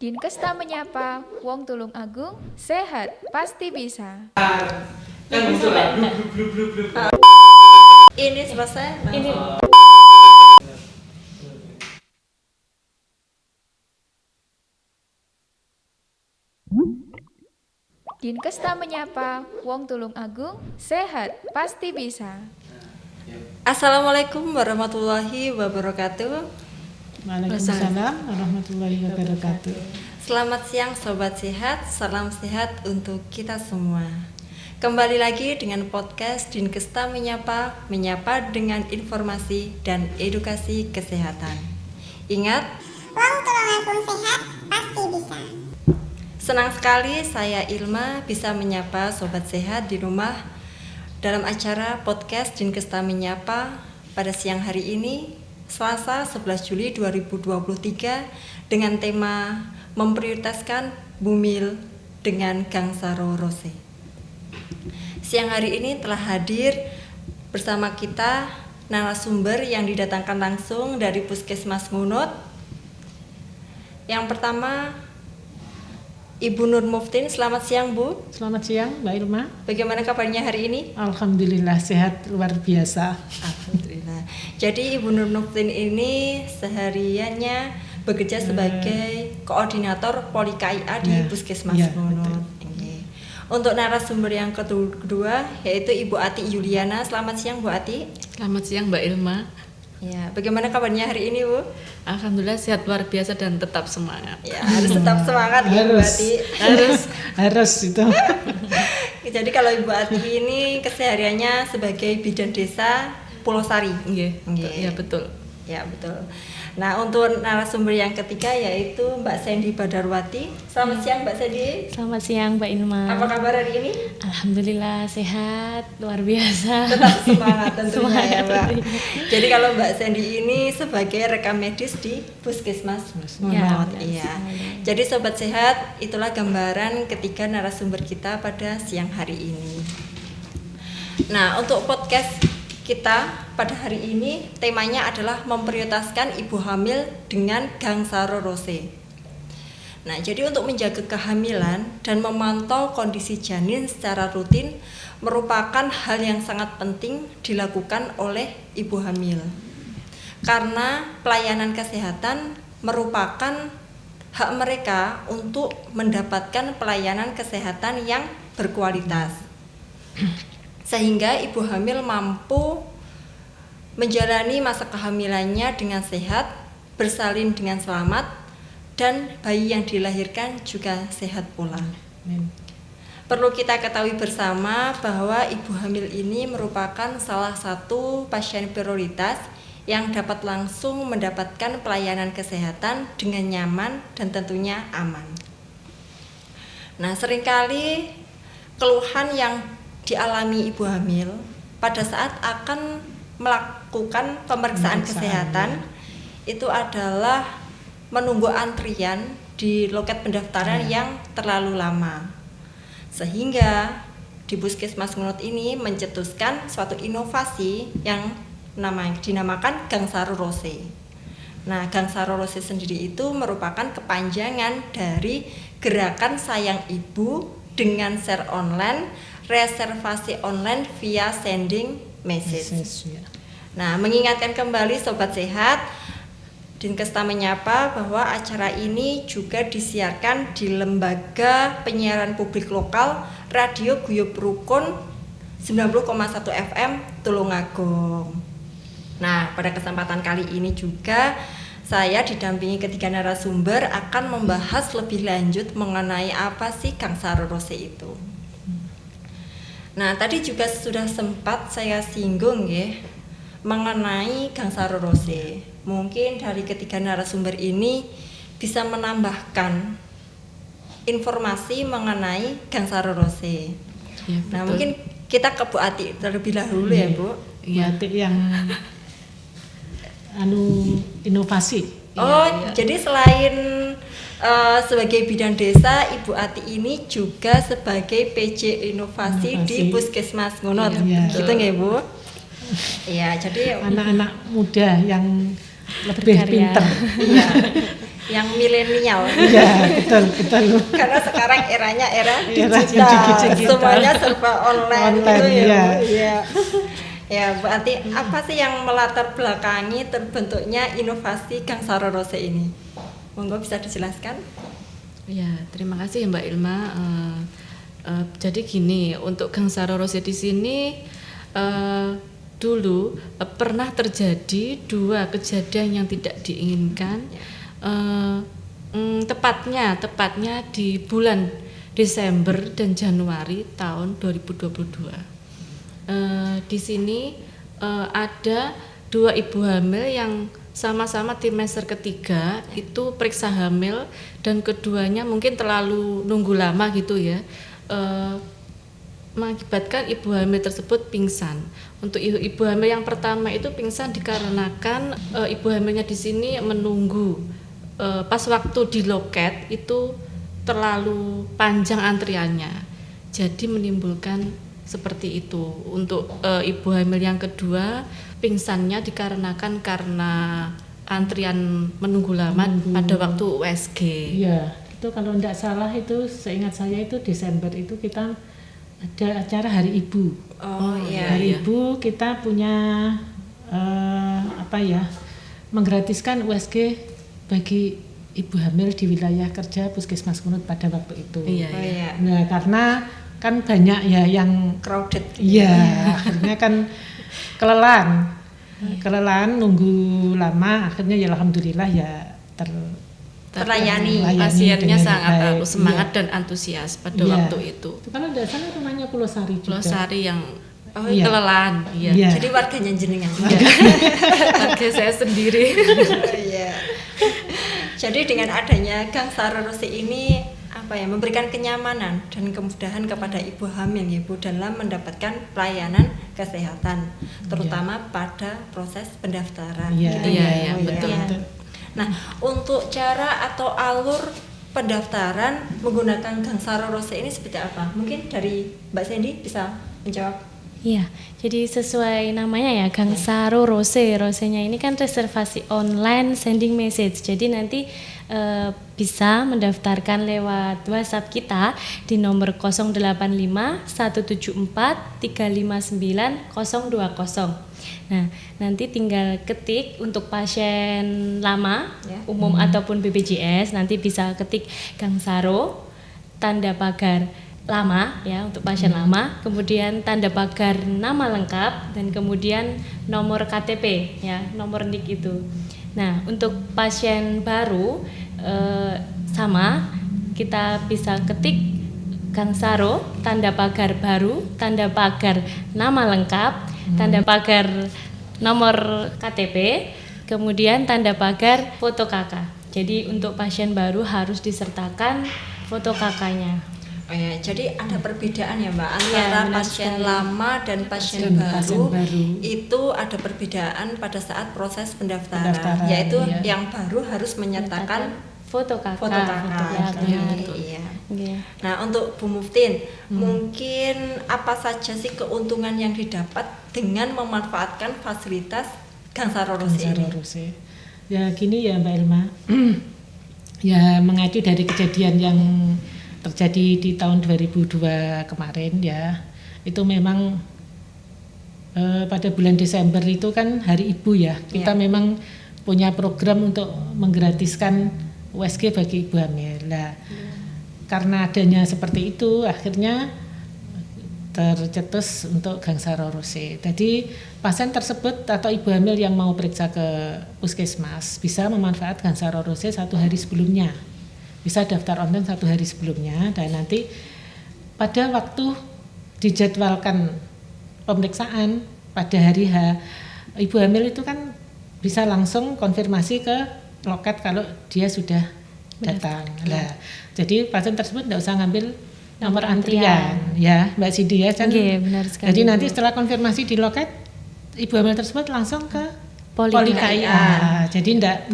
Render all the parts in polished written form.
Dinkesta menyapa, Wong Tulung Agung, sehat, pasti bisa. Ini selesai. Ini. Dinkesta menyapa, Wong Tulung Agung, sehat, pasti bisa. Assalamualaikum warahmatullahi wabarakatuh. Waalaikumsalam warahmatullahi wabarakatuh. Selamat siang Sobat Sehat, salam sehat untuk kita semua. Kembali lagi dengan podcast Dinkesta Menyapa dengan informasi dan edukasi kesehatan. Ingat, Wong Tulung Agung sehat, pasti bisa. senang sekali saya Ilma bisa menyapa Sobat Sehat di rumah dalam acara podcast Dinkesta Menyapa pada siang hari ini, Selasa 11 Juli 2023 dengan tema memprioritaskan bumil dengan Gangsaro Rose. Siang hari ini telah hadir bersama kita narasumber yang didatangkan langsung dari Puskesmas Ngunut. Yang pertama, Ibu Nur Muftin. Selamat siang, Bu. Selamat siang Mbak Ilma. Bagaimana kabarnya hari ini? Alhamdulillah sehat luar biasa. Alhamdulillah. Jadi Ibu Nur Muftin ini sehariannya bekerja sebagai koordinator Poli KIA di Puskesmas Ngunut. Untuk narasumber yang kedua yaitu Ibu Ati Yuliana. Selamat siang, Bu Ati. Selamat siang Mbak Ilma. Ya, bagaimana kabarnya hari ini, Bu? Alhamdulillah sehat luar biasa dan tetap semangat. Ya, harus tetap semangat ya, Bu Ati. Harus itu. Jadi kalau Ibu Ati ini kesehariannya sebagai bidan desa Pulau Sari. Iya, betul. Ya, betul. Nah, untuk narasumber yang ketiga yaitu Mbak Sandy Badarwati. Selamat siang, Mbak Sandy. Selamat siang Mbak Ilma. Apa kabar hari ini? Alhamdulillah sehat, luar biasa. Tetap semangat tentunya Semangat ya, Mbak. tentunya. Jadi kalau Mbak Sandy ini sebagai rekam medis di Puskesmas Ngunut. Iya. Jadi Sobat Sehat, itulah gambaran ketiga narasumber kita pada siang hari ini. Nah, untuk podcast kita pada hari ini temanya adalah memprioritaskan ibu hamil dengan Gangsaro Rose. Nah, jadi untuk menjaga kehamilan dan memantau kondisi janin secara rutin merupakan hal yang sangat penting dilakukan oleh ibu hamil. Karena pelayanan kesehatan merupakan hak mereka untuk mendapatkan pelayanan kesehatan yang berkualitas. Sehingga ibu hamil mampu menjalani masa kehamilannya dengan sehat, bersalin dengan selamat, dan bayi yang dilahirkan juga sehat pula. Perlu kita ketahui bersama bahwa ibu hamil ini merupakan salah satu pasien prioritas yang dapat langsung mendapatkan pelayanan kesehatan dengan nyaman dan tentunya aman. Nah, seringkali keluhan yang dialami ibu hamil pada saat akan melakukan pemeriksaan kesehatan itu adalah menunggu antrian di loket pendaftaran yang terlalu lama. Sehingga di Puskesmas Ngunut ini mencetuskan suatu inovasi yang dinamakan Gangsaro Rose. Nah, Gangsaro Rose sendiri itu merupakan kepanjangan dari Gerakan Sayang Ibu dengan share online, reservasi online via sending message. Nah, mengingatkan kembali Sobat Sehat, Dinkesta Menyapa bahwa acara ini juga disiarkan di Lembaga Penyiaran Publik Lokal Radio Guyub Rukun 90,1 FM Tulungagung. Nah, pada kesempatan kali ini juga saya didampingi ketiga narasumber akan membahas lebih lanjut mengenai apa sih Gangsaro Rose itu. Nah, tadi juga sudah sempat saya singgung ya mengenai Gangsaro Rose. Mungkin dari ketiga narasumber ini bisa menambahkan informasi mengenai Gangsaro Rose. Ya, nah, mungkin kita ke Bu Ati terlebih dahulu ya, Bu. Bu Ati yang inovasi. Jadi selain sebagai bidan desa, Ibu Ati ini juga sebagai PJ Inovasi di Puskesmas Ngunut. Gitu nggak, Bu? Iya, jadi anak-anak muda yang lebih pintar. Iya. yang milenial. Iya, betul. Karena sekarang eranya era Era digital, digital. semuanya serba online, gitu Online, ya. iya. Bu. Iya. Ya, berarti apa sih yang melatar belakangi terbentuknya inovasi Gang Saro Rose ini? Monggo bisa dijelaskan? Ya, terima kasih ya Mbak Ilma. Jadi gini, untuk Gang Saro Rose di sini dulu pernah terjadi 2 kejadian yang tidak diinginkan. Tepatnya di bulan Desember dan Januari tahun 2022. Di sini ada 2 ibu hamil yang sama-sama trimester ketiga itu periksa hamil, dan keduanya mungkin terlalu nunggu lama gitu ya, mengakibatkan ibu hamil tersebut pingsan. Untuk ibu hamil yang pertama itu pingsan dikarenakan ibu hamilnya di sini menunggu pas waktu di loket itu terlalu panjang antriannya, jadi menimbulkan seperti itu. Untuk ibu hamil yang kedua pingsannya dikarenakan karena antrian menunggu lama pada waktu USG. Iya, itu kalau tidak salah itu seingat saya itu Desember itu kita ada acara Hari Ibu. Oh iya. Hari Ibu kita punya menggratiskan USG bagi ibu hamil di wilayah kerja Puskesmas Kunut pada waktu itu. Iya, Oh iya. iya. Nah, karena kan banyak ya yang Crowded. iya, akhirnya kan kelelahan nunggu lama, akhirnya ya alhamdulillah ya Terlayani. Pasiennya dengan sangat baik. semangat Iya. dan antusias pada Iya. waktu itu. Kalau tidak salah rumahnya Pulau Sari juga. Pulau Sari yang Oh Iya. kelelahan, iya. Iya. Jadi warganya jenengan. Warga saya sendiri. Iya. Jadi dengan adanya Gang Saro Rose ini memberikan kenyamanan dan kemudahan kepada ibu hamil ya Bu dalam mendapatkan pelayanan kesehatan, terutama pada proses pendaftaran. Iya, gitu iya, ya. iya, Oh, betul. Nah, untuk cara atau alur pendaftaran menggunakan Gang Saro Rose ini seperti apa? Mungkin dari Mbak Sandy bisa menjawab. Iya, jadi sesuai namanya ya, Gang Saro Rose. Rose-nya ini kan reservasi online sending message. Jadi nanti bisa mendaftarkan lewat WhatsApp kita di nomor 085 174 359 020. Nah, nanti tinggal ketik untuk pasien lama, Ya. umum ataupun BPJS, nanti bisa ketik Gang Saro, tanda pagar lama ya untuk pasien lama, kemudian tanda pagar nama lengkap, dan kemudian nomor KTP ya, nomor NIK itu. Nah, untuk pasien baru sama, kita bisa ketik Gang Saro, tanda pagar baru, tanda pagar nama lengkap, tanda pagar nomor KTP, kemudian tanda pagar foto kakak. Jadi untuk pasien baru harus disertakan foto kakaknya. Oh ya, jadi ada perbedaan ya Mbak antara Iya, benar pasien sekali. lama dan pasien Dan baru. pasien baru. Itu ada perbedaan pada saat proses pendaftaran, Pendaftaran, yaitu iya. yang baru harus menyertakan foto kakak. foto kakak. Ya, benar. Iya. Iya. Nah, untuk Bu Muftin, mungkin apa saja sih keuntungan yang didapat dengan memanfaatkan fasilitas Gang Saro Rose Gang Saro ini? Rose. Ya gini ya Mbak Ilma, ya mengacu dari kejadian yang terjadi di tahun 2002 kemarin ya, itu memang pada bulan Desember itu kan Hari Ibu ya, kita Ya. memang punya program untuk menggratiskan USG bagi ibu hamil. Nah, karena adanya seperti itu, akhirnya tercetus untuk Gang Saro Rose. Jadi pasien tersebut atau ibu hamil yang mau periksa ke puskesmas bisa memanfaatkan Gang Saro Rose 1 hari sebelumnya. Bisa daftar online 1 hari sebelumnya, dan nanti pada waktu dijadwalkan pemeriksaan pada hari H, ibu hamil itu kan bisa langsung konfirmasi ke loket kalau dia sudah datang. Nah, jadi pasien tersebut tidak usah ngambil nomor antrian ya Mbak Sidi ya kan. Oke, benar sekali, Jadi nanti Bu. setelah konfirmasi di loket, ibu hamil tersebut langsung ke Poli Poli KIA. KIA. Jadi enggak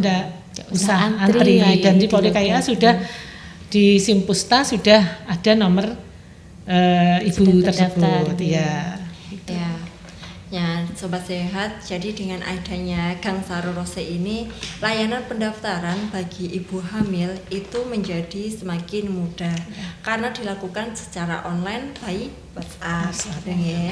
usah antri antri, dan di di Poli loket. KIA sudah di Simpusta sudah ada nomor ibu Sudah terdaftar, tersebut iya. ya. Ya. Ya, Sobat Sehat, jadi dengan adanya Gang Saro Rose ini, layanan pendaftaran bagi ibu hamil itu menjadi semakin mudah karena dilakukan secara online by WhatsApp. Gitu ya.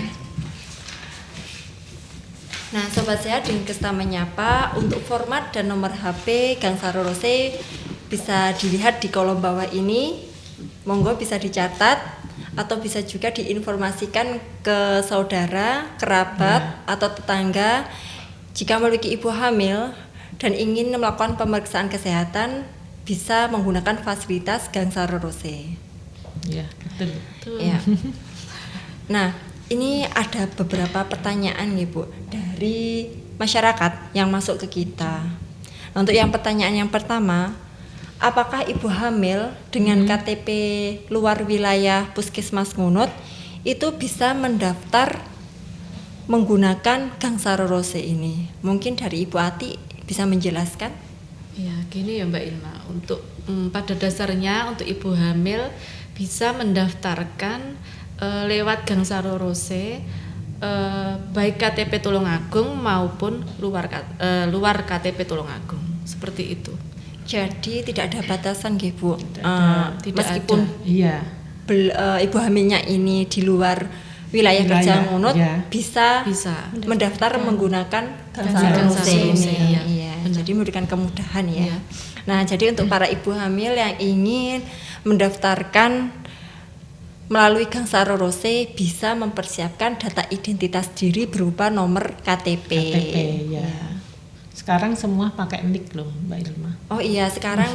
Nah, Sobat Sehat, dengan Kesta Menyapa, untuk format dan nomor HP Gang Saro Rose bisa dilihat di kolom bawah ini. Monggo bisa dicatat atau bisa juga diinformasikan ke saudara, kerabat, atau tetangga jika memiliki ibu hamil dan ingin melakukan pemeriksaan kesehatan bisa menggunakan fasilitas Gang Saro Rose. Ya, betul. Ya. Nah, ini ada beberapa pertanyaan nih Bu dari masyarakat yang masuk ke kita. Nah, untuk yang pertanyaan yang pertama, apakah ibu hamil dengan KTP luar wilayah Puskesmas Ngunut itu bisa mendaftar menggunakan Gang Saro Rose ini? Mungkin dari Ibu Ati bisa menjelaskan? Ya, gini ya Mbak Ilma, untuk pada dasarnya untuk ibu hamil bisa mendaftarkan lewat Gang Saro Rose, baik KTP Tulungagung maupun luar KTP Tulungagung, seperti itu. Jadi tidak ada batasan nggih Bu. Tidak Meskipun ada. Iya. ibu hamilnya ini di luar wilayah kerja Ngunut ya. bisa mendaftar menggunakan Gang Saro Gang Rose Saro Rose, ini. iya. Iya, Benar. jadi memberikan kemudahan ya. Iya. Nah, jadi untuk para ibu hamil yang ingin mendaftarkan melalui Gang Saro Rose bisa mempersiapkan data identitas diri berupa nomor KTP. KTP ya. Sekarang semua pakai NIK loh Mbak Ilma. Oh iya, sekarang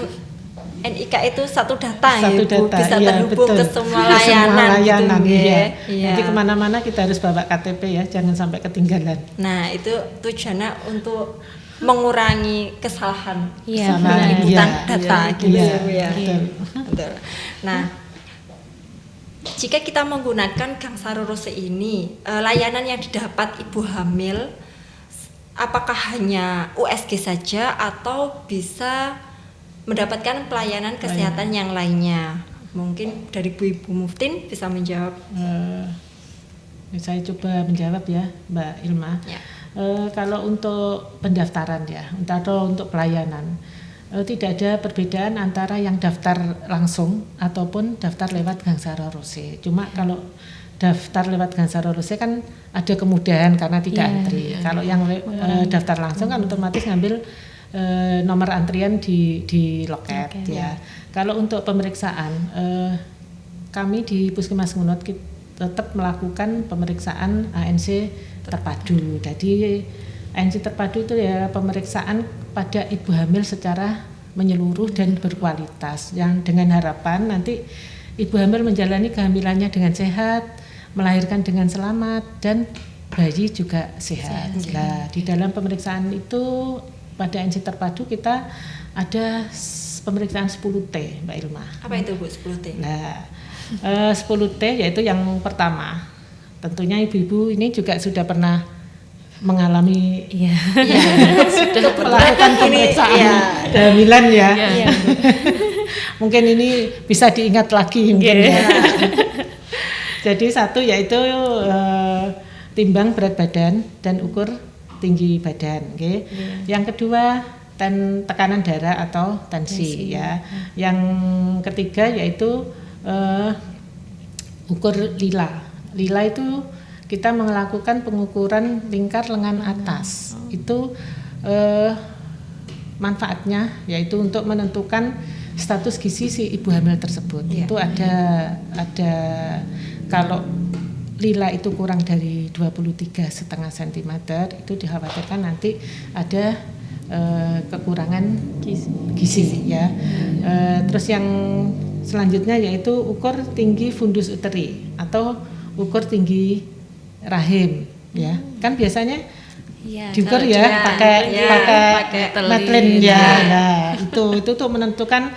NIK itu satu data Satu ya Bu, data, bisa iya, terhubung betul. ke semua Ke layanan, layanan, gitu iya. ya. Iya. Jadi kemana-mana kita harus bawa KTP ya, jangan sampai ketinggalan. Nah, itu tujuannya untuk mengurangi kesalahan Iya, Kesalahan, penginputan iya, data iya, gitu iya, ya Bu ya. betul. Betul. Nah, jika kita menggunakan Gang Saro Rose ini, layanan yang didapat ibu hamil apakah hanya USG saja atau bisa mendapatkan pelayanan kesehatan yang lainnya? Mungkin dari Bu Ibu Muftin bisa menjawab. Saya coba menjawab ya Mbak Ilma. Ya. Kalau untuk pendaftaran ya, atau untuk pelayanan, tidak ada perbedaan antara yang daftar langsung ataupun daftar lewat Gang Saro Rose. Cuma kalau daftar lewat Gang Saro Rose kan ada kemudahan karena tidak antri. Kalau yang daftar langsung kan otomatis ngambil nomor antrian di loket ya. Kalau untuk pemeriksaan, kami di Puskesmas Ngunut tetap melakukan pemeriksaan ANC terpadu. Jadi ANC terpadu itu ya pemeriksaan pada ibu hamil secara menyeluruh dan berkualitas, yang dengan harapan nanti ibu hamil menjalani kehamilannya dengan sehat, melahirkan dengan selamat, dan bayi juga sehat. Nah, di dalam pemeriksaan itu pada ANC terpadu kita ada pemeriksaan 10T Mbak Ilma. Apa itu Bu 10T? Nah, 10T yaitu yang pertama. Tentunya ibu-ibu ini juga sudah pernah mengalami Sudah melakukan pemeriksaan kehamilan ya. Iya. Mungkin ini bisa diingat lagi mungkin ya. Jadi satu yaitu timbang berat badan dan ukur tinggi badan, okay? Yang kedua tekanan darah atau tensi ya. Yang ketiga yaitu ukur lila. Lila itu kita melakukan pengukuran lingkar lengan atas. Itu manfaatnya yaitu untuk menentukan status gizi si ibu hamil tersebut. Itu ada kalau lila itu kurang dari 23,5 cm itu dikhawatirkan nanti ada kekurangan gizi ya. Terus yang selanjutnya yaitu ukur tinggi fundus uteri atau ukur tinggi rahim ya. Kan biasanya diukur ya pakai Matlin ya. Nah, itu untuk menentukan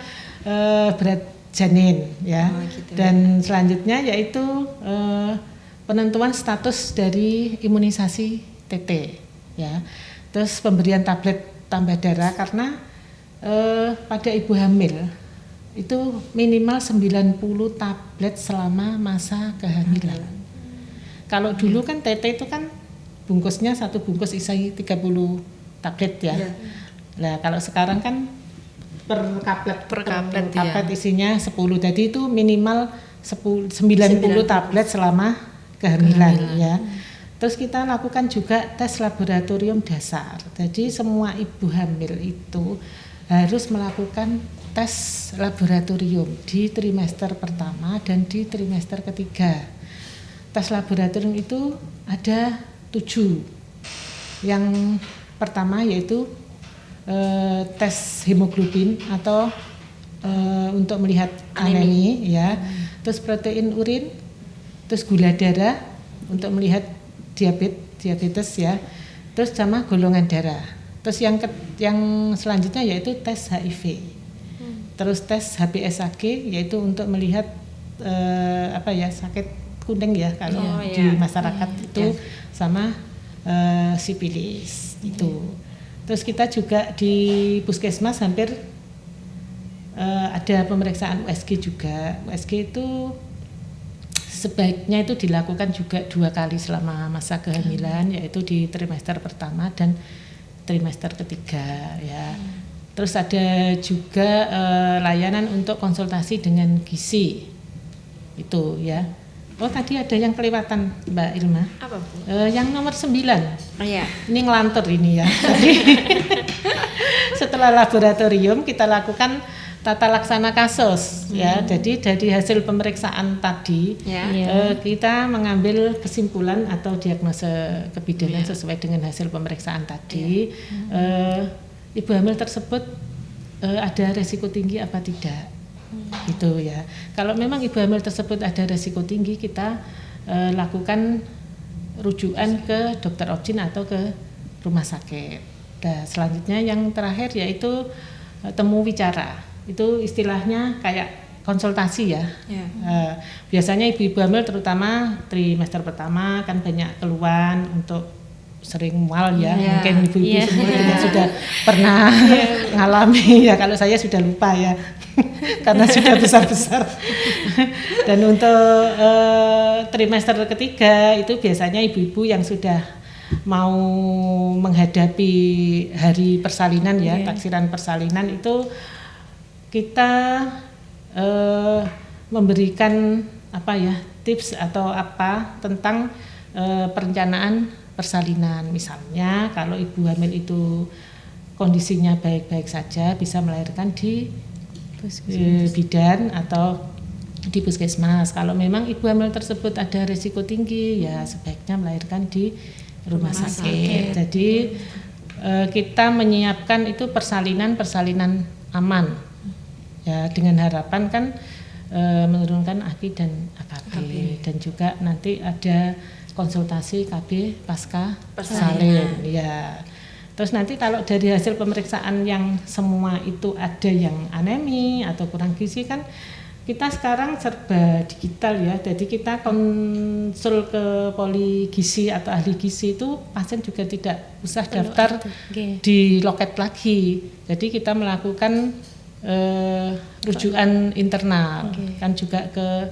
berat janin ya. Gitu. Dan selanjutnya yaitu penentuan status dari imunisasi TT ya. Terus pemberian tablet tambah darah karena pada ibu hamil itu minimal 90 tablet selama masa kehamilan. Kalau dulu kan TT itu kan bungkusnya satu bungkus isi 30 tablet ya. Iya. Nah, kalau sekarang kan per kaplet ya. isinya 10. Jadi itu minimal 90 tablet selama kehamilan ya. Terus kita lakukan juga tes laboratorium dasar. Jadi semua ibu hamil itu harus melakukan tes laboratorium di trimester pertama dan di trimester ketiga. Tes laboratorium itu ada 7. Yang pertama yaitu tes hemoglobin atau untuk melihat anemi ya. Terus protein urin, terus gula darah untuk melihat diabetes ya. Terus sama golongan darah. Terus yang selanjutnya yaitu tes HIV. Terus tes HBsAg yaitu untuk melihat sakit kuning ya kalau di masyarakat itu sama sipilis itu. Terus kita juga di puskesmas hampir ada pemeriksaan USG juga. USG itu sebaiknya itu dilakukan juga 2 kali selama masa kehamilan, yaitu di trimester pertama dan trimester ketiga ya. Terus ada juga layanan untuk konsultasi dengan gizi itu ya. Oh tadi ada yang kelewatan Mbak Ilma. Apa Bu? Yang nomor 9. Oh iya. Ini ngelantur ini ya. Jadi setelah laboratorium kita lakukan tata laksana kasus ya. Jadi dari hasil pemeriksaan tadi kita mengambil kesimpulan atau diagnosa kebidanan sesuai dengan hasil pemeriksaan tadi. Ibu hamil tersebut ada resiko tinggi apa tidak? Gitu ya. Kalau memang ibu hamil tersebut ada resiko tinggi, kita lakukan rujukan ke dokter obgyn atau ke rumah sakit. Nah, selanjutnya yang terakhir yaitu temu wicara. Itu istilahnya kayak konsultasi ya. Biasanya ibu-ibu hamil terutama trimester pertama kan banyak keluhan untuk sering mual ya. Mungkin ibu-ibu semua juga sudah pernah ngalami ya. Kalau saya sudah lupa ya. Karena sudah besar-besar. Dan untuk trimester ketiga itu biasanya ibu-ibu yang sudah mau menghadapi hari persalinan ya, taksiran persalinan itu kita memberikan tips atau apa tentang perencanaan persalinan. Misalnya kalau ibu hamil itu kondisinya baik-baik saja bisa melahirkan di bidan atau di puskesmas. Kalau memang ibu hamil tersebut ada risiko tinggi ya sebaiknya melahirkan di rumah sakit. Jadi kita menyiapkan itu persalinan aman ya, dengan harapan kan menurunkan AKI dan AKB dan juga nanti ada konsultasi KB pasca salin ya. Terus nanti kalau dari hasil pemeriksaan yang semua itu ada yang anemi atau kurang gizi kan kita sekarang serba digital ya. Jadi kita konsul ke poligizi atau ahli gizi itu pasien juga tidak usah daftar di loket lagi. Jadi kita melakukan rujukan internal kan juga ke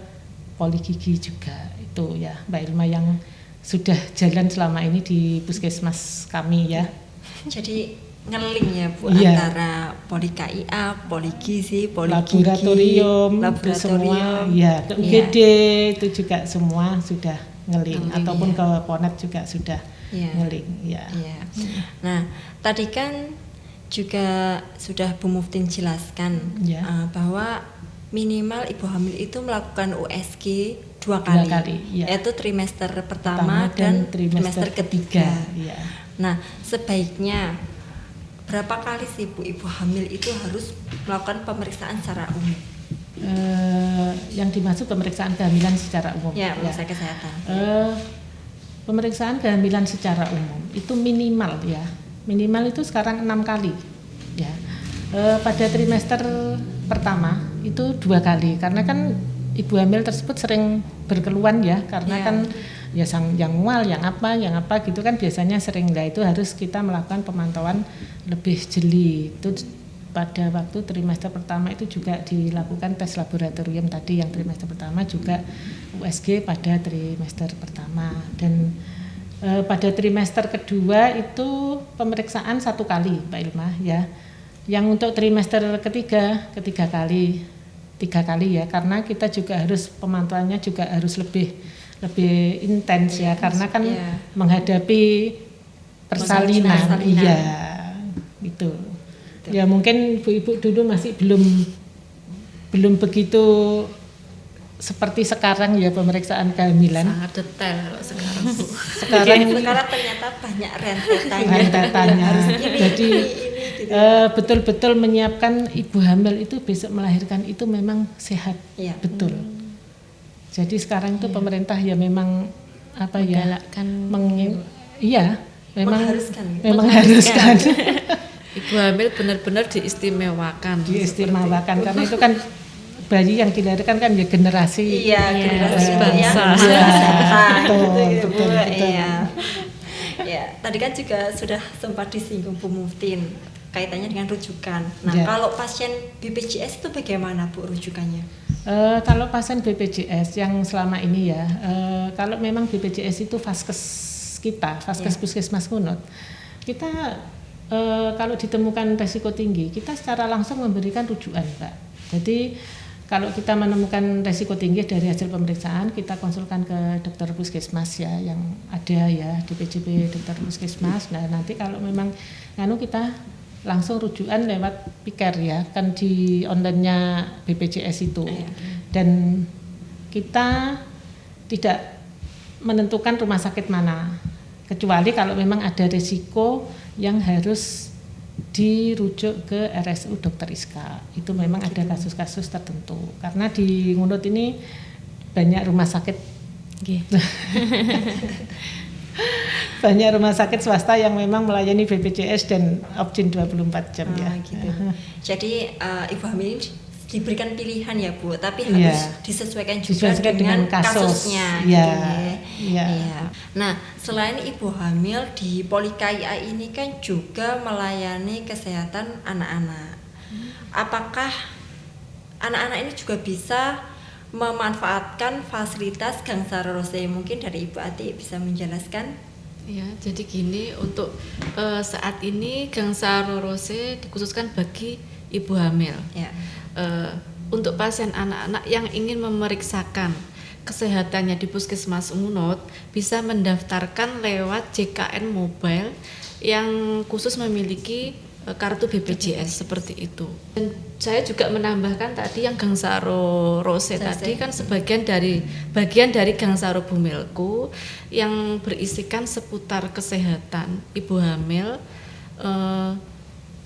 poligigi juga itu ya Mbak Ilma yang sudah jalan selama ini di puskesmas kami ya. Jadi ngeling ya Bu antara poli KIA, poli gizi, poli laboratorium semua ya, ke UGD itu juga semua sudah ngeling ataupun ke Ponet juga sudah ngeling ya. Nah, tadi kan juga sudah Bu Muftin jelaskan bahwa minimal ibu hamil itu melakukan USG 2 kali yaitu trimester pertama dan trimester ketiga. Nah, sebaiknya berapa kali sih Bu ibu hamil itu harus melakukan pemeriksaan secara umum? Yang dimaksud pemeriksaan kehamilan secara umum. Ya, pemeriksaan kesehatan. Pemeriksaan kehamilan secara umum itu minimal ya. Minimal itu sekarang 6 kali ya. Pada trimester pertama itu 2 kali karena kan ibu hamil tersebut sering berkeluhan ya karena kan ya yang mual, yang apa gitu kan biasanya sering. Nah itu harus kita melakukan pemantauan lebih jeli. Itu pada waktu trimester pertama itu juga dilakukan tes laboratorium tadi yang trimester pertama juga USG pada trimester pertama dan Pada trimester kedua itu pemeriksaan 1 kali, Mbak Ilma ya. Yang untuk trimester ketiga 3 kali ya, karena kita juga harus pemantauannya juga harus lebih intens ya, karena kan menghadapi persalinan, iya gitu. Ya mungkin ibu-ibu dulu masih belum begitu seperti sekarang ya pemeriksaan kehamilan. Sangat detail kalau sekarang Bu. Sekarang ternyata banyak rentetannya. Jadi betul-betul menyiapkan ibu hamil itu besok melahirkan itu memang sehat, betul. Jadi sekarang itu pemerintah ya memang apa ya, memang haruskan. Ibu hamil benar-benar diistimewakan Karena itu kan bayi yang dilahirkan kan ya generasi bangsa. Betul. Ya, tadi kan juga sudah sempat disinggung Bu Muftin kaitannya dengan rujukan. Nah, kalau pasien BPJS itu bagaimana Bu rujukannya? Kalau pasien BPJS yang selama ini ya, kalau memang BPJS itu vaskes puskesmas Ngunut, kita kalau ditemukan resiko tinggi, kita secara langsung memberikan rujukan, Pak. Jadi kalau kita menemukan resiko tinggi dari hasil pemeriksaan, kita konsulkan ke dokter puskesmas ya, yang ada ya di PJP dokter puskesmas. Nah nanti kalau memang kita langsung rujukan lewat piker ya, kan di online-nya BPJS itu. Dan kita tidak menentukan rumah sakit mana, kecuali kalau memang ada resiko yang harus dirujuk ke RSU Dr. Iska. Itu memang ada kasus-kasus tertentu. Karena di Ngunut ini banyak rumah sakit. Banyak rumah sakit swasta yang memang melayani BPJS dan Opjin 24 jam ya. Gitu. Jadi ibu hamil diberikan pilihan ya Bu, tapi harus disesuaikan juga dengan kasusnya. Gitu. Nah, selain ibu hamil di Poli KIA ini kan juga melayani kesehatan anak-anak. Apakah anak-anak ini juga bisa memanfaatkan fasilitas Gangsara Rose? Mungkin dari Ibu Ati bisa menjelaskan. Ya, jadi gini, untuk saat ini Gangsara Rose dikhususkan bagi ibu hamil. Untuk pasien anak-anak yang ingin memeriksakan kesehatannya di Puskesmas Ngunut bisa mendaftarkan lewat JKN Mobile yang khusus memiliki kartu BPJS seperti itu. Dan saya juga menambahkan tadi yang Gangsaro Rose tadi kan bagian dari Gangsaro Bumilku yang berisikan seputar kesehatan ibu hamil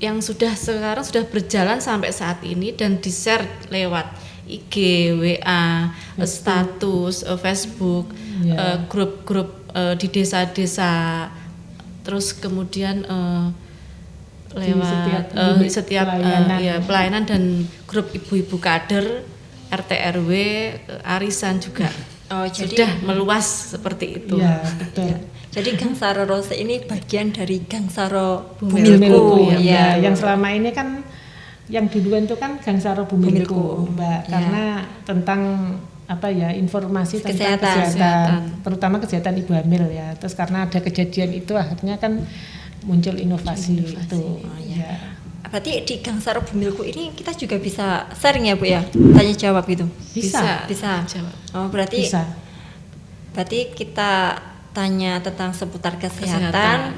yang sekarang sudah berjalan sampai saat ini dan di-share lewat IG, WA, status, Facebook, grup-grup di desa-desa, terus kemudian lewat setiap pelayanan dan grup ibu-ibu kader, RT RW, arisan juga sudah meluas seperti itu. Ya, betul. Jadi Gangsara Rose ini bagian dari Gangsara Bumilku ya. Yang selama ini kan yang duluan itu kan Gangsara Bumilku, Mbak, karena tentang informasi tentang kesehatan, terutama kesehatan ibu hamil ya. Terus karena ada kejadian itu akhirnya kan muncul inovasi. Itu. Berarti di Gangsara Bumilku ini kita juga bisa sharing ya Bu ya, tanya jawab gitu. Bisa. Jawab. Oh berarti kita tanya tentang seputar kesehatan.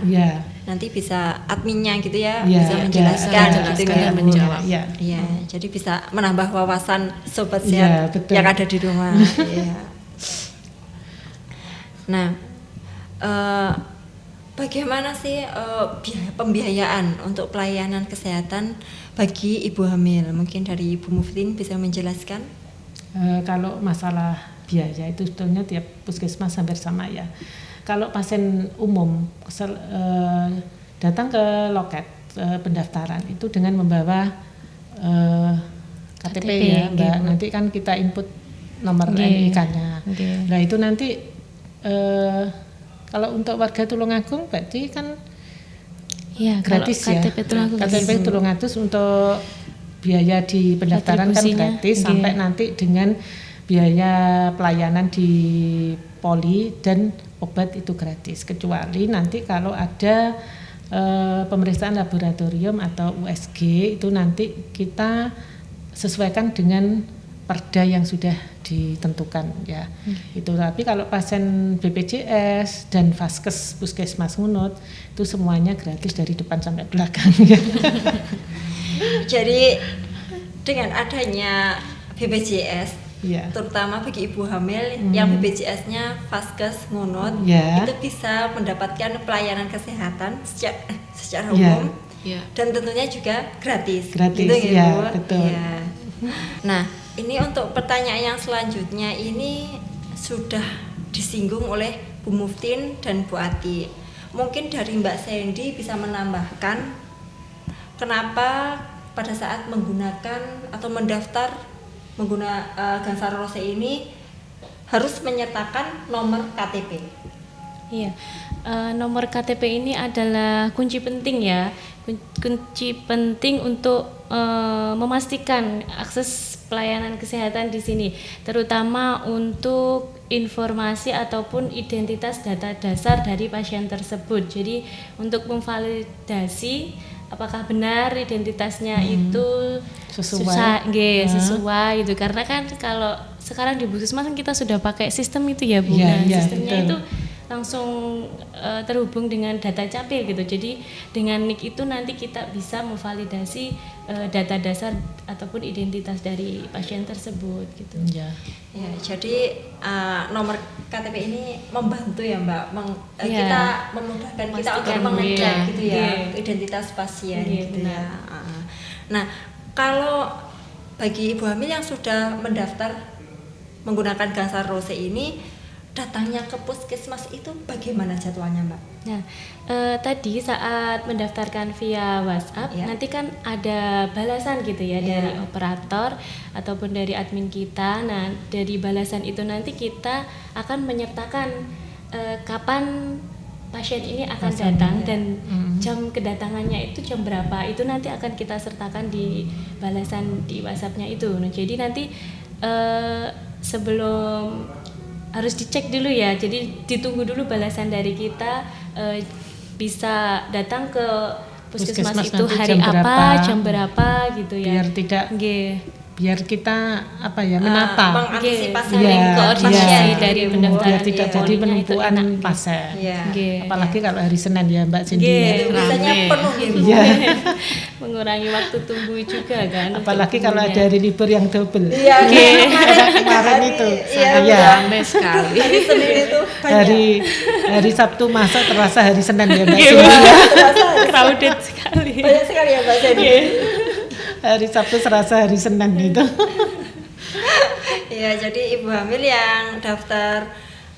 Nanti bisa adminnya gitu ya, bisa menjelaskan gitu ya, menjawab. Jadi bisa menambah wawasan sobat sehat yang ada di rumah. Nah, bagaimana sih pembiayaan untuk pelayanan kesehatan bagi ibu hamil? Mungkin dari Ibu Muftin bisa menjelaskan. Kalau masalah biaya itu sebetulnya tiap puskesmas hampir sama ya. Kalau pasien umum datang ke loket pendaftaran itu dengan membawa KTP ya Mbak, nanti kan kita input nomor NIK-nya. Nah itu nanti kalau untuk warga Tulungagung berarti kan gratis ya. KTP Tulungagung untuk biaya di pendaftaran kan gratis sampai nanti dengan biaya pelayanan di poli dan obat itu gratis, kecuali nanti kalau ada pemeriksaan laboratorium atau USG itu nanti kita sesuaikan dengan perda yang sudah ditentukan ya. Itu tapi kalau pasien BPJS dan Vaskes Puskesmas Ngunut itu semuanya gratis dari depan sampai belakang ya. Jadi dengan adanya BPJS, Ya. terutama bagi ibu hamil yang BPJS-nya Vaskes Ngunut, Ya. itu bisa mendapatkan pelayanan kesehatan secara Ya. umum Ya. dan tentunya juga gratis. Gratis, gitu ya, Bu? betul. Ya. Nah, ini untuk pertanyaan yang selanjutnya ini sudah disinggung oleh Bu Muftin dan Bu Ati. Mungkin dari Mbak Sandy bisa menambahkan kenapa pada saat menggunakan atau mendaftar menggunakan Gansaro Rose ini harus menyertakan nomor KTP. Iya, nomor KTP ini adalah kunci penting ya, kunci penting untuk memastikan akses pelayanan kesehatan di sini, terutama untuk informasi ataupun identitas data dasar dari pasien tersebut. Jadi untuk memvalidasi apakah benar identitasnya itu Sesuai. sesuai itu, karena kan kalau sekarang di Puskesmas kan kita sudah pakai sistem itu ya Bu. Iya, Nah, iya, sistemnya betul. itu langsung terhubung dengan data capil gitu. Jadi dengan NIK itu nanti kita bisa memvalidasi data dasar ataupun identitas dari pasien tersebut gitu. Ya. Ya, jadi nomor KTP ini membantu ya Mbak, Iya. kita memudahkan kita untuk Memastikan, mengecek iya. gitu ya Iya. identitas pasien Iya, gitu ya. benar. Nah, kalau bagi ibu hamil yang sudah mendaftar menggunakan Gansaro Rose ini, datangnya ke puskesmas itu bagaimana jadwalnya Mbak? Nah, tadi saat mendaftarkan via WhatsApp, Ya. nanti kan ada balasan gitu ya Ya. dari operator ataupun dari admin kita. Nah, dari balasan itu nanti kita akan menyertakan kapan pasien ini akan datang dan jam kedatangannya itu jam berapa. Itu nanti akan kita sertakan di balasan di WhatsApp-nya itu. Nah, jadi nanti sebelum harus dicek dulu ya, jadi ditunggu dulu balasan dari kita, bisa datang ke puskesmas Puskesmas itu nanti hari jam apa, berapa. jam berapa gitu ya. Biar tidak Nggih. biar kita menata Mengantisipasi Iya, koordinasi iya. dari gitu, Bu. pendaftaran biar tidak ya, jadi poinnya itu penumpuan enak gitu. pasien. Iya. Nggih. Apalagi kalau hari Senin ya Mbak Cindy. Nggih. ya. Itu biasanya Rame. penuh ya Bu. Iya. Mengurangi waktu tunggu juga kan. untuk Apalagi kalau ada tunggunya. hari libur yang double. Iya, Kemarin itu. Iya, Iya. Ramai sekali. hari Senin itu banyak. Hari Sabtu masa terasa hari Senin ya Mbak Nggih, Cindy. Terasa crowded sekali. banyak sekali ya Mbak Sandy. Hari Sabtu serasa hari Senin itu. Iya, jadi ibu hamil yang daftar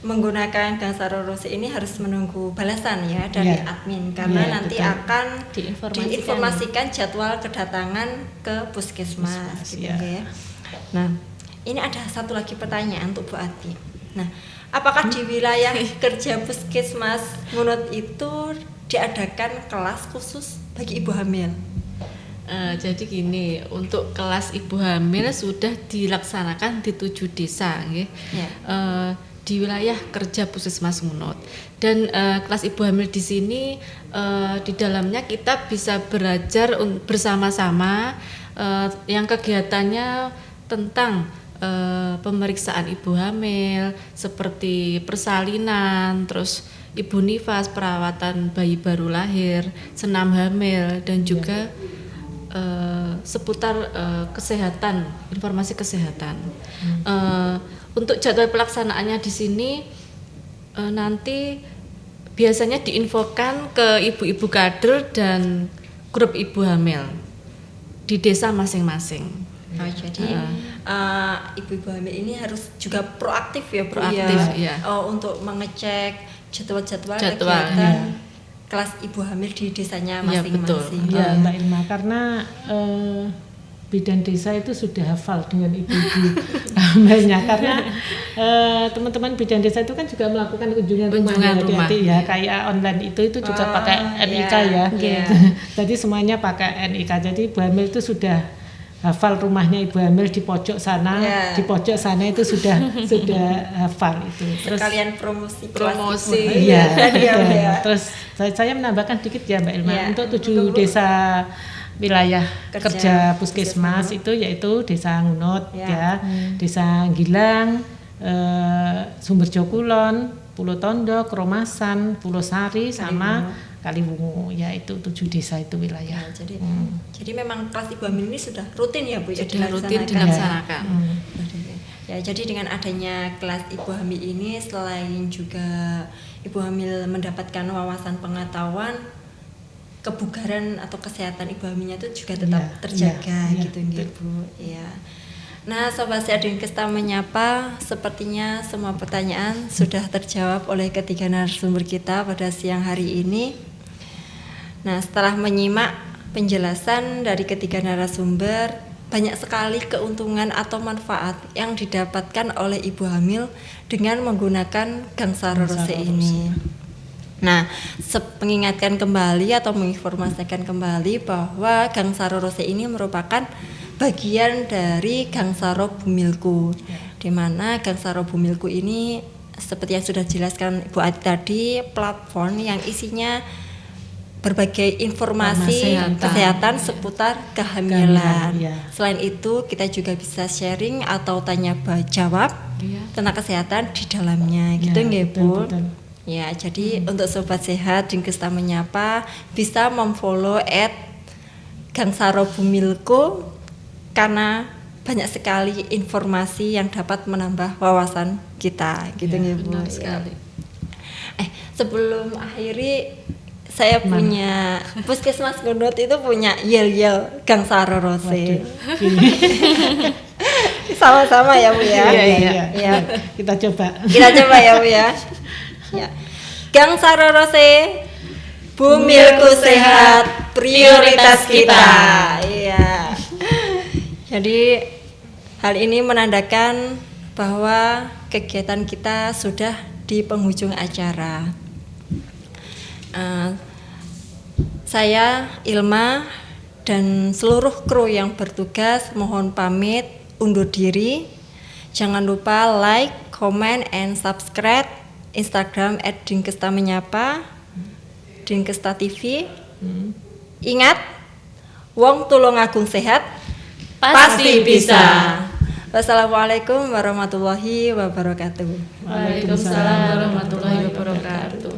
menggunakan Gansaro Rose ini harus menunggu balasan ya dari Iya. admin karena Iya, nanti betul. akan Diinformasikan. jadwal kedatangan ke puskesmas gitu iya. ya. Nah, ini ada satu lagi pertanyaan untuk Bu Ati. Nah, apakah di wilayah kerja puskesmas Ngunut itu diadakan kelas khusus bagi ibu hamil? Jadi gini, untuk kelas ibu hamil sudah dilaksanakan di 7 desa, nggih. Ya. Di wilayah kerja Puskesmas Ngunut. Dan kelas ibu hamil di sini di dalamnya kita bisa belajar bersama-sama yang kegiatannya tentang pemeriksaan ibu hamil seperti persalinan, terus ibu nifas, perawatan bayi baru lahir, senam hamil, dan juga seputar kesehatan, informasi kesehatan. Untuk jadwal pelaksanaannya di sini nanti biasanya diinfokan ke ibu-ibu kader dan grup ibu hamil di desa masing-masing. Oh, jadi ibu-ibu hamil ini harus juga proaktif ya Bu Proaktif, ya. iya. Untuk mengecek jadwal-jadwal Jadwal, kegiatan kelas ibu hamil di desanya Iya, betul. masing-masing. Ya Mbak Ilma, karena bidan desa itu sudah hafal dengan ibu-ibu hamilnya karena teman-teman bidan desa itu kan juga melakukan kunjungan Kunjungan rumah, rumah. ya kayak online itu juga pakai NIK ya. iya. Jadi semuanya pakai NIK. Jadi ibu hamil itu sudah hafal rumahnya ibu hamil di pojok sana, Ya. di pojok sana itu sudah hafal itu. Terus Sekalian promosi. iya, Tadi ya, Bu, ya. terus saya menambahkan dikit ya Mbak Ilma Ya. untuk 7 desa wilayah Kerja kerja puskesmas puskesmas. itu yaitu Desa Ngunut Ya. ya, Desa Gilang, Sumberjo Kulon, Pulau Tondo, Kromasan, Pulau Sari sama Kaliwungu ya itu 7 desa itu wilayah. Ya, jadi memang kelas ibu hamil ini sudah rutin ya Bu ya Sudah rutin dilaksanakan. dilaksanakan. Ya, jadi dengan adanya kelas ibu hamil ini selain juga ibu hamil mendapatkan wawasan pengetahuan, kebugaran atau kesehatan ibu hamilnya itu juga tetap Ya, terjaga ya, gitu nggih, Bu. Ya. Nah, Sobat Sehat Dinkesta menyapa, sepertinya semua pertanyaan sudah terjawab oleh ketiga narasumber kita pada siang hari ini. Nah, setelah menyimak penjelasan dari ketiga narasumber, banyak sekali keuntungan atau manfaat yang didapatkan oleh ibu hamil dengan menggunakan Gangsaro Rose ini. Nah, mengingatkan kembali atau menginformasikan kembali bahwa Gangsaro Rose ini merupakan bagian dari Gangsaro Bumilku, di mana Gangsaro Bumilku ini seperti yang sudah dijelaskan Ibu Ati tadi, platform yang isinya berbagai informasi kesehatan seputar kehamilan. Ya. Selain itu, kita juga bisa sharing atau tanya jawab tentang kesehatan di dalamnya, gitu nggih, Bu? betul. Ya, jadi untuk Sobat Sehat Dinkesta menyapa bisa memfollow @Gangsaro Bumilku karena banyak sekali informasi yang dapat menambah wawasan kita, gitu nggih, Bu. Benar Ya. sekali. Sebelum akhiri saya punya Puskesmas Ngunut itu punya yel-yel Gangsaro Rose. Sama-sama ya Bu ya. Iya. Ya. Kita coba. Kita coba ya Bu ya. Ya. Gangsaro Rose, Bumilku sehat, prioritas kita. Iya. Jadi hal ini menandakan bahwa kegiatan kita sudah di penghujung acara. Saya Ilma dan seluruh kru yang bertugas mohon pamit undur diri. Jangan lupa like, comment, and subscribe Instagram @Dinkesta Dinkesta TV. Ingat, wong tulungagung sehat pasti bisa. Wassalamualaikum warahmatullahi wabarakatuh. Waalaikumsalam warahmatullahi wabarakatuh.